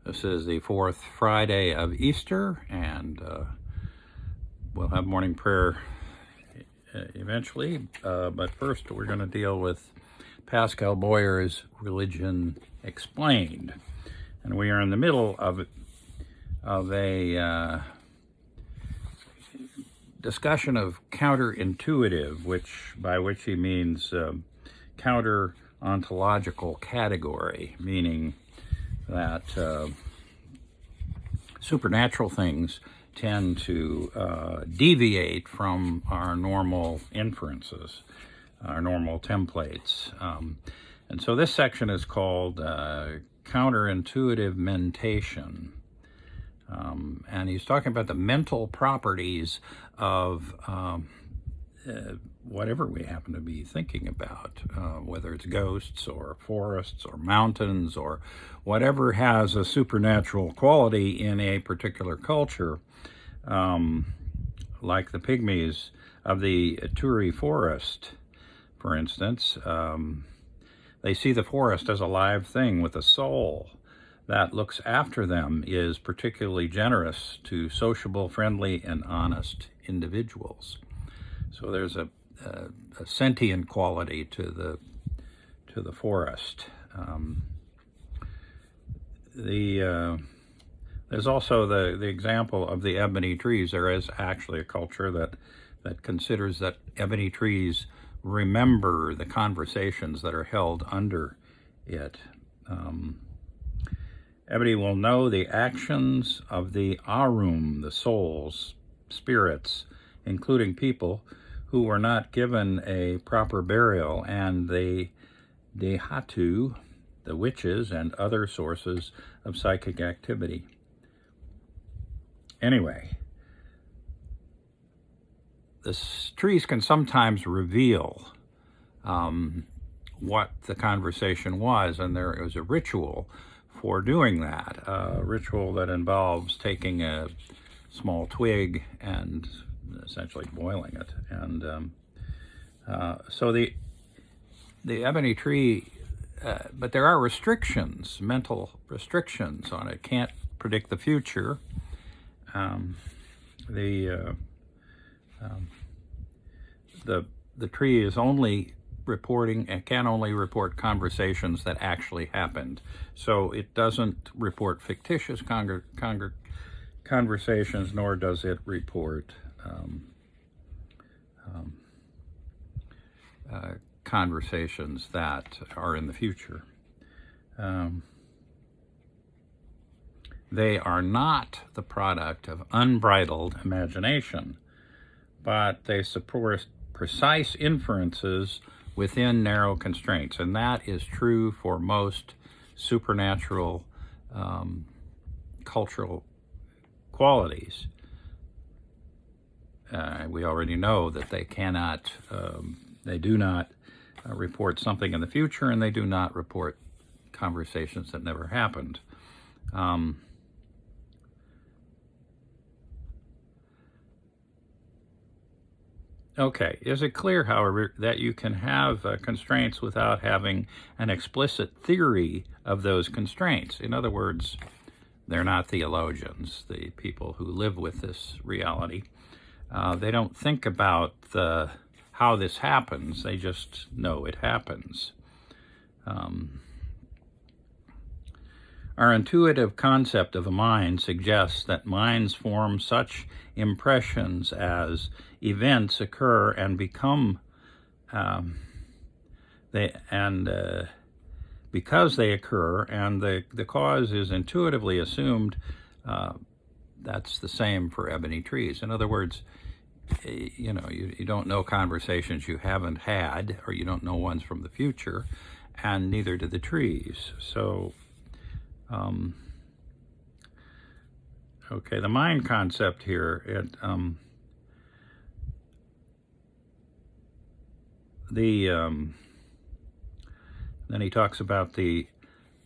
This is the fourth Friday of Easter, and we'll have morning prayer eventually. But first, we're going to deal with Pascal Boyer's Religion Explained. And we are in the middle of a discussion of counterintuitive, by which he means counter-ontological category, meaning that supernatural things tend to deviate from our normal inferences, our normal templates. And so this section is called counterintuitive mentation. And he's talking about the mental properties of whatever we happen to be thinking about, whether it's ghosts or forests or mountains or whatever has a supernatural quality in a particular culture, like the pygmies of the Turi forest, for instance. They see the forest as a live thing with a soul that looks after them, is particularly generous to sociable, friendly, and honest individuals. So there's a sentient quality to the forest. There's also the example of the ebony trees. There is actually a culture that considers that ebony trees remember the conversations that are held under it. Ebony will know the actions of the Arum, the souls, spirits, including people who were not given a proper burial, and the Dehatu, the witches, and other sources of psychic activity. Anyway, the trees can sometimes reveal what the conversation was, and there is a ritual for doing that, a ritual that involves taking a small twig and essentially boiling it. And so the ebony tree, but there are restrictions, mental restrictions on it. Can't predict the future. The tree is only reporting, and can only report conversations that actually happened. So it doesn't report fictitious conversations, nor does it report conversations that are in the future. They are not the product of unbridled imagination, but they support precise inferences within narrow constraints, and that is true for most supernatural cultural qualities. We already know that they cannot, they do not report something in the future, and they do not report conversations that never happened. Okay, is it clear, however, that you can have constraints without having an explicit theory of those constraints? In other words, they're not theologians, the people who live with this reality. They don't think about how this happens, they just know it happens. Our intuitive concept of a mind suggests that minds form such impressions as events occur and become, because they occur and the cause is intuitively assumed, that's the same for ebony trees. In other words, you don't know conversations you haven't had, or you don't know ones from the future, and neither do the trees. So, okay, the mind concept here, then he talks about the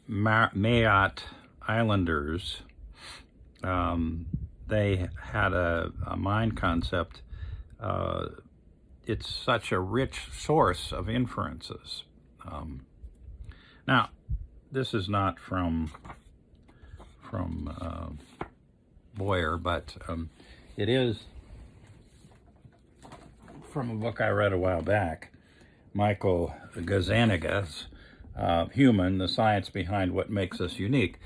Mayotte Islanders. They had a mind concept. It's such a rich source of inferences. Now, this is not from from Boyer, but it is from a book I read a while back, Michael Gazzaniga's Human, the Science Behind What Makes Us Unique.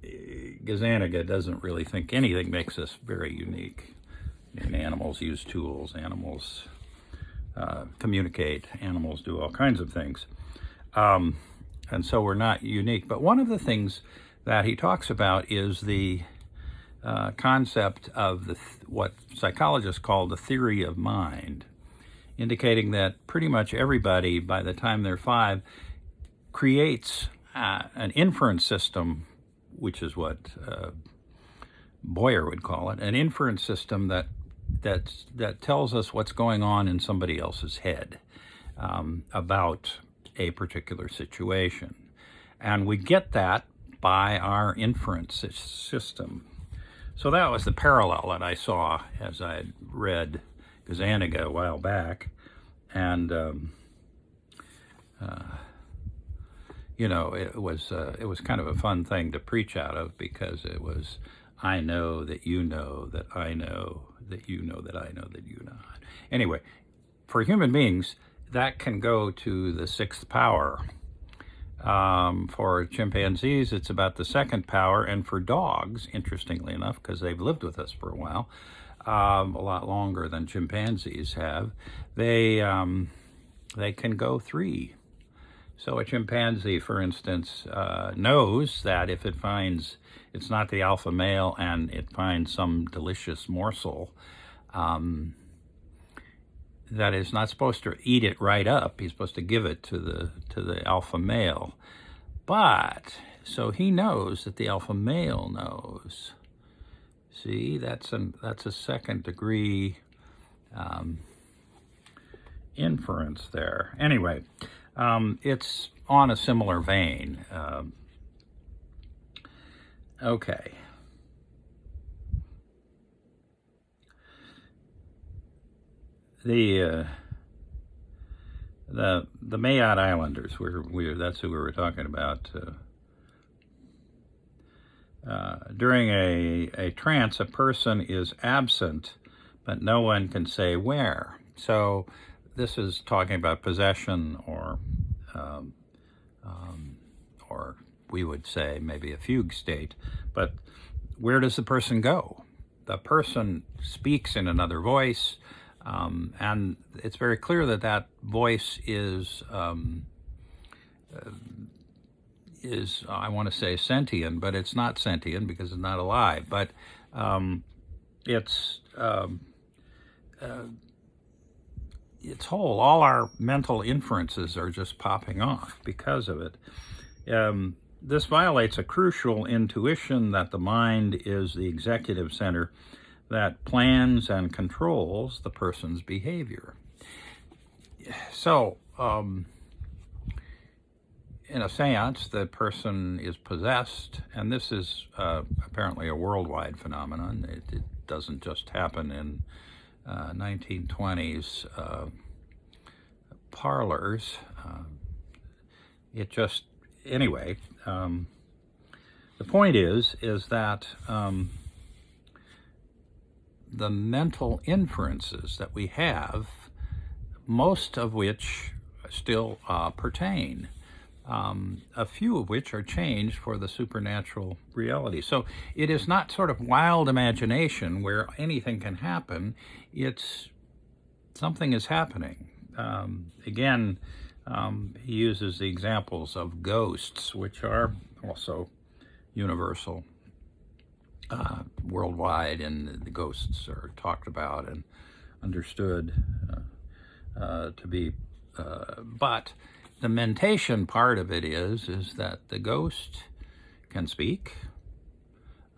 Gazzaniga doesn't really think anything makes us very unique. And animals use tools, animals communicate, animals do all kinds of things. And so we're not unique. But one of the things that he talks about is the concept of what psychologists call the theory of mind, indicating that pretty much everybody, by the time they're 5, creates an inference system, which is what Boyer would call it, an inference system that tells us what's going on in somebody else's head about a particular situation. And we get that by our inference system. So that was the parallel that I saw as I had read Gazzaniga a while back. And, it was kind of a fun thing to preach out of, because it was, I know that you know that I know that you know that I know that you know. Anyway, for human beings, that can go to the 6th power. For chimpanzees, it's about the 2nd power, and for dogs, interestingly enough, because they've lived with us for a while, a lot longer than chimpanzees have, they can go 3. So a chimpanzee, for instance, knows that if it finds it's not the alpha male and it finds some delicious morsel, that is not supposed to eat it right up. He's supposed to give it to the alpha male. But so he knows that the alpha male knows. See, that's a 2nd degree inference there. Anyway, it's on a similar vein. Okay. The Mayotte Islanders, that's who we were talking about. During a trance, a person is absent, but no one can say where. So this is talking about possession, or we would say maybe a fugue state. But where does the person go? The person speaks in another voice. And it's very clear that voice is I want to say sentient, but it's not sentient because it's not alive. But it's whole. All our mental inferences are just popping off because of it. This violates a crucial intuition that the mind is the executive center that plans and controls the person's behavior. So, in a seance, the person is possessed, and this is apparently a worldwide phenomenon. It doesn't just happen in 1920s parlors. Anyway, the point is that the mental inferences that we have, most of which still pertain, a few of which are changed for the supernatural reality. So it is not sort of wild imagination where anything can happen. It's something is happening. Again, he uses the examples of ghosts, which are also universal, worldwide, and the ghosts are talked about and understood to be. But the mentation part of it is that the ghost can speak.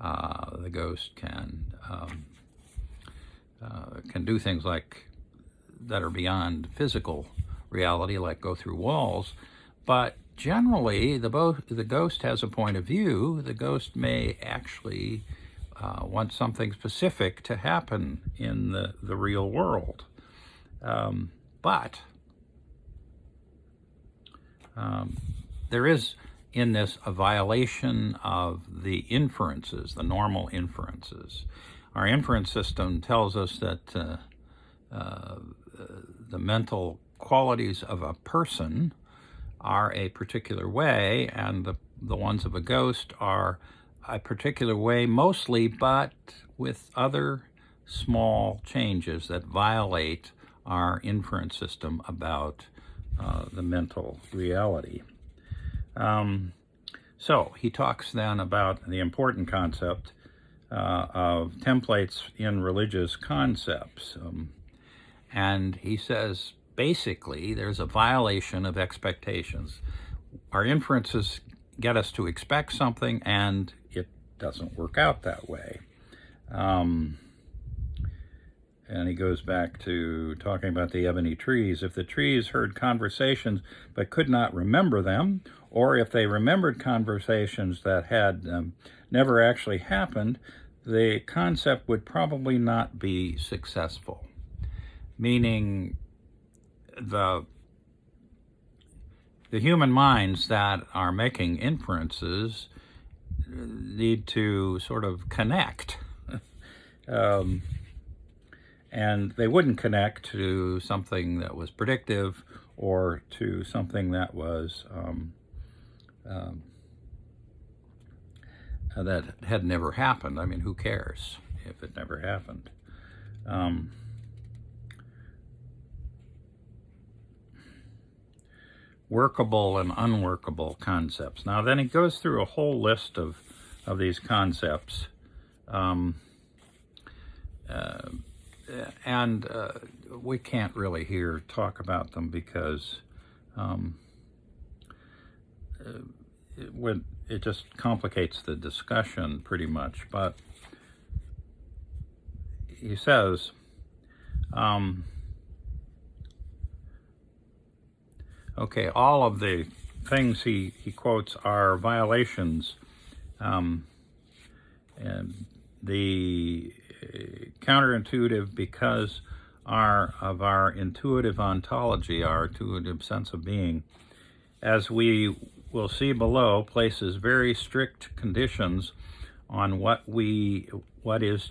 The ghost can do things like that are beyond physical reality, like go through walls. But generally, the ghost has a point of view. The ghost may actually want something specific to happen in the real world. But there is in this a violation of the inferences, the normal inferences. Our inference system tells us that the mental qualities of a person are a particular way, and the ones of a ghost are a particular way mostly, but with other small changes that violate our inference system about the mental reality. So he talks then about the important concept of templates in religious concepts. And he says, basically, there's a violation of expectations. Our inferences get us to expect something, and it doesn't work out that way. And he goes back to talking about the ebony trees. If the trees heard conversations but could not remember them, or if they remembered conversations that had never actually happened, the concept would probably not be successful. Meaning the human minds that are making inferences need to sort of connect. And they wouldn't connect to something that was predictive or to something that was that had never happened. I mean, who cares if it never happened? Workable and unworkable concepts. Now, then he goes through a whole list of these concepts. And we can't really here talk about them because it just complicates the discussion pretty much. But he says, okay, all of the things he quotes are violations. And the counterintuitive because of our intuitive ontology, our intuitive sense of being, as we will see below, places very strict conditions on what it is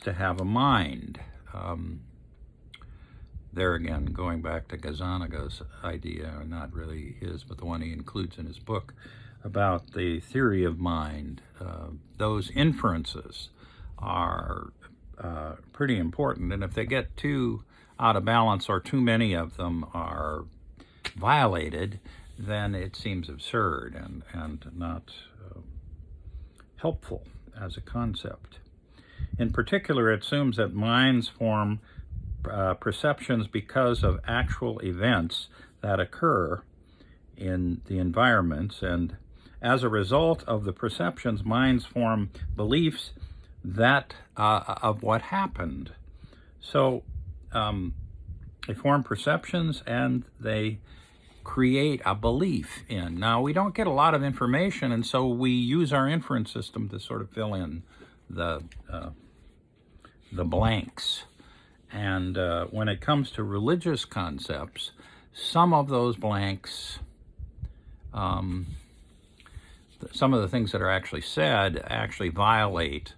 to have a mind. There again, going back to Gazzaniga's idea, not really his, but the one he includes in his book, about the theory of mind. Those inferences are pretty important, and if they get too out of balance or too many of them are violated, then it seems absurd and not helpful as a concept. In particular, it assumes that minds form perceptions because of actual events that occur in the environments, and as a result of the perceptions, minds form beliefs that of what happened. So they form perceptions and they create a belief in. Now, we don't get a lot of information, and so we use our inference system to sort of fill in the blanks. And when it comes to religious concepts, some of those blanks, some of the things that are actually said actually violate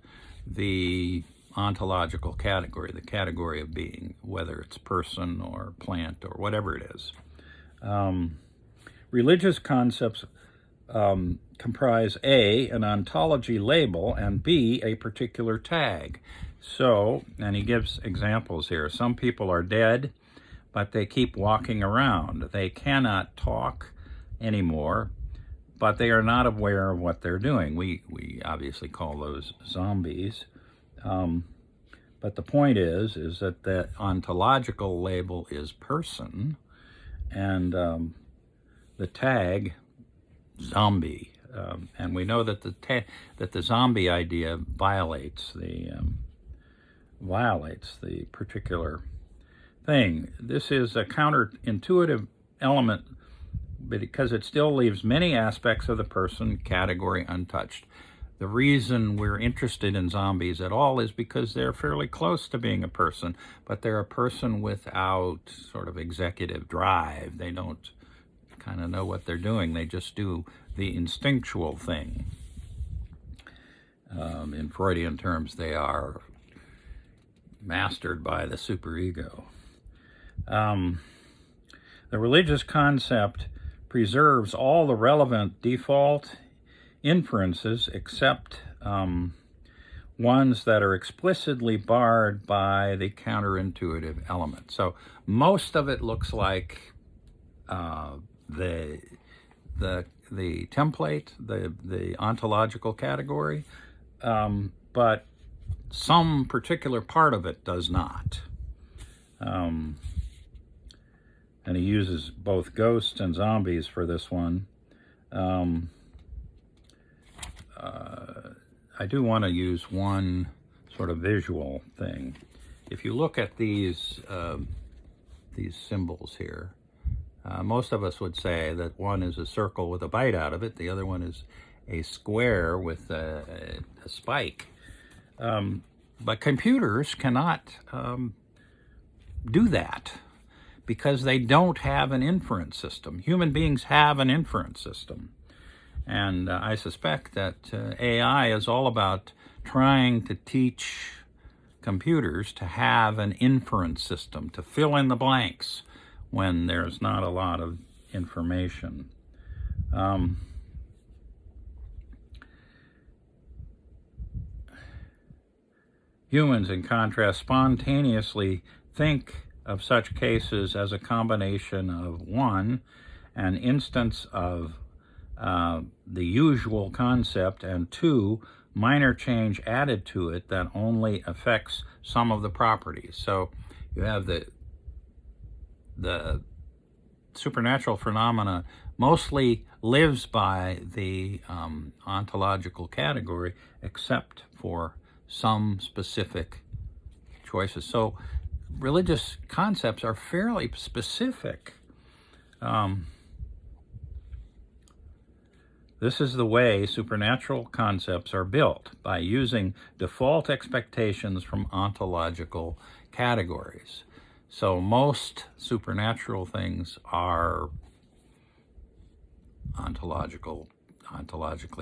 the ontological category, the category of being, whether it's person or plant or whatever it is. Religious concepts comprise A, an ontology label, and B, a particular tag. So, and he gives examples here. Some people are dead, but they keep walking around. They cannot talk anymore, but they are not aware of what they're doing. We obviously call those zombies. But the point is that the ontological label is person, and the tag zombie. And we know that the zombie idea violates the particular thing. This is a counterintuitive element because it still leaves many aspects of the person category untouched. The reason we're interested in zombies at all is because they're fairly close to being a person, but they're a person without sort of executive drive. They don't kind of know what they're doing. They just do the instinctual thing. In Freudian terms, they are mastered by the superego. The religious concept preserves all the relevant default inferences except ones that are explicitly barred by the counterintuitive element. So most of it looks like the template, the ontological category, but some particular part of it does not. And he uses both ghosts and zombies for this one. I do want to use one sort of visual thing. If you look at these symbols here, most of us would say that one is a circle with a bite out of it, the other one is a square with a spike. But computers cannot do that because they don't have an inference system. Human beings have an inference system. And I suspect that AI is all about trying to teach computers to have an inference system, to fill in the blanks when there's not a lot of information. Humans, in contrast, spontaneously think of such cases as a combination of, one, an instance of the usual concept, and two, minor change added to it that only affects some of the properties. So you have the supernatural phenomena mostly lives by the ontological category, except for some specific choices. So religious concepts are fairly specific. This is the way supernatural concepts are built, by using default expectations from ontological categories. So most supernatural things are ontologically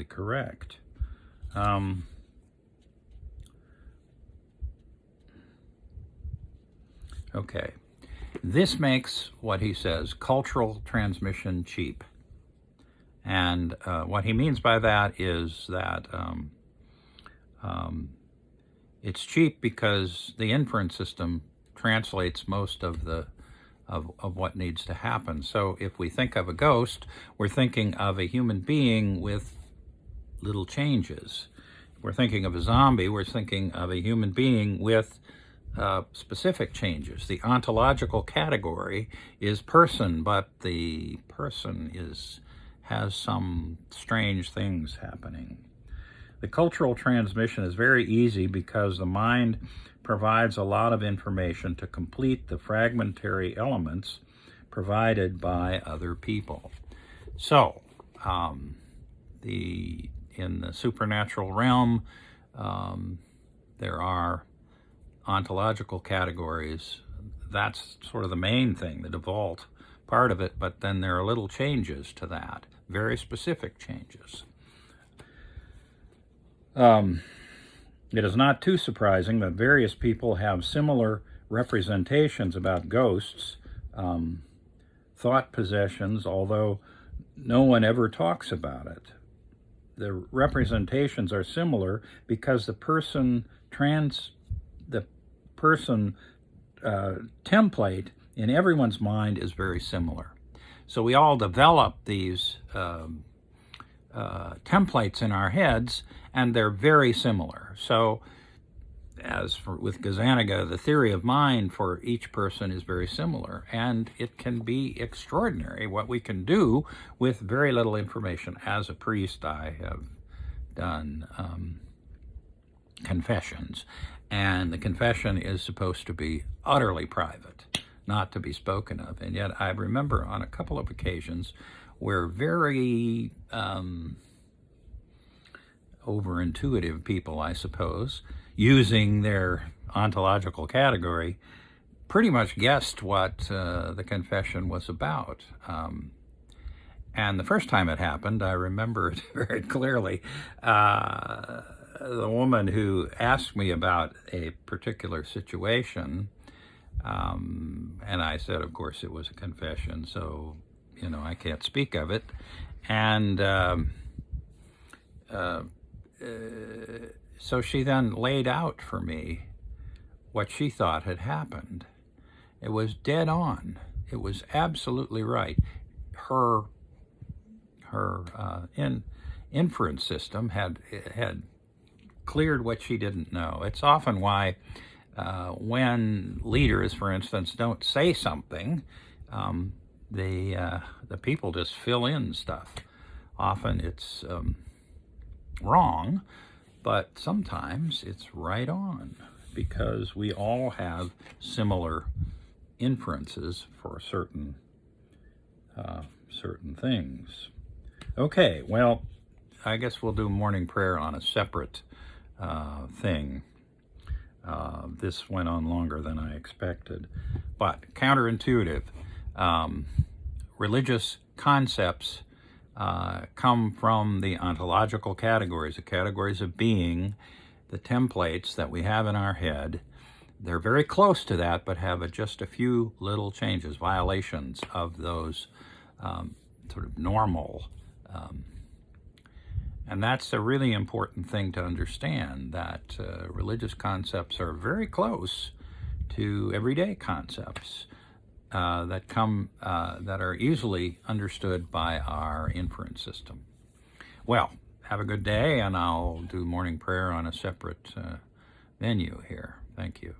correct. Okay, this makes what he says cultural transmission cheap. And what he means by that is that it's cheap because the inference system translates most of what needs to happen. So if we think of a ghost, we're thinking of a human being with little changes. If we're thinking of a zombie, we're thinking of a human being with specific changes. The ontological category is person, but the person has some strange things happening. The cultural transmission is very easy because the mind provides a lot of information to complete the fragmentary elements provided by other people. So, in the supernatural realm, there are ontological categories. That's sort of the main thing, the default part of it, but then there are little changes to that, very specific changes. It is not too surprising that various people have similar representations about ghosts, thought possessions, although no one ever talks about it. The representations are similar because the person template in everyone's mind is very similar. So we all develop these templates in our heads, and they're very similar. So with Gazzaniga, the theory of mind for each person is very similar, and it can be extraordinary what we can do with very little information. As a priest, I have done confessions, and the confession is supposed to be utterly private, not to be spoken of. And yet I remember on a couple of occasions where very overintuitive people, I suppose, using their ontological category, pretty much guessed what the confession was about. And the first time it happened, I remember it very clearly. The woman who asked me about a particular situation, and I said, of course, it was a confession, so, I can't speak of it. And so she then laid out for me what she thought had happened. It was dead on. It was absolutely right. Her inference system had cleared what she didn't know. It's often why when leaders, for instance, don't say something, the people just fill in stuff. Often it's wrong, but sometimes it's right on, because we all have similar inferences for certain things. Okay, well, I guess we'll do morning prayer on a separate thing. This went on longer than I expected. But counterintuitive, religious concepts come from the ontological categories, the categories of being, the templates that we have in our head. They're very close to that, but have just a few little changes, violations of those sort of normal. And that's a really important thing to understand, that religious concepts are very close to everyday concepts that are easily understood by our inference system. Well, have a good day, and I'll do morning prayer on a separate venue here. Thank you.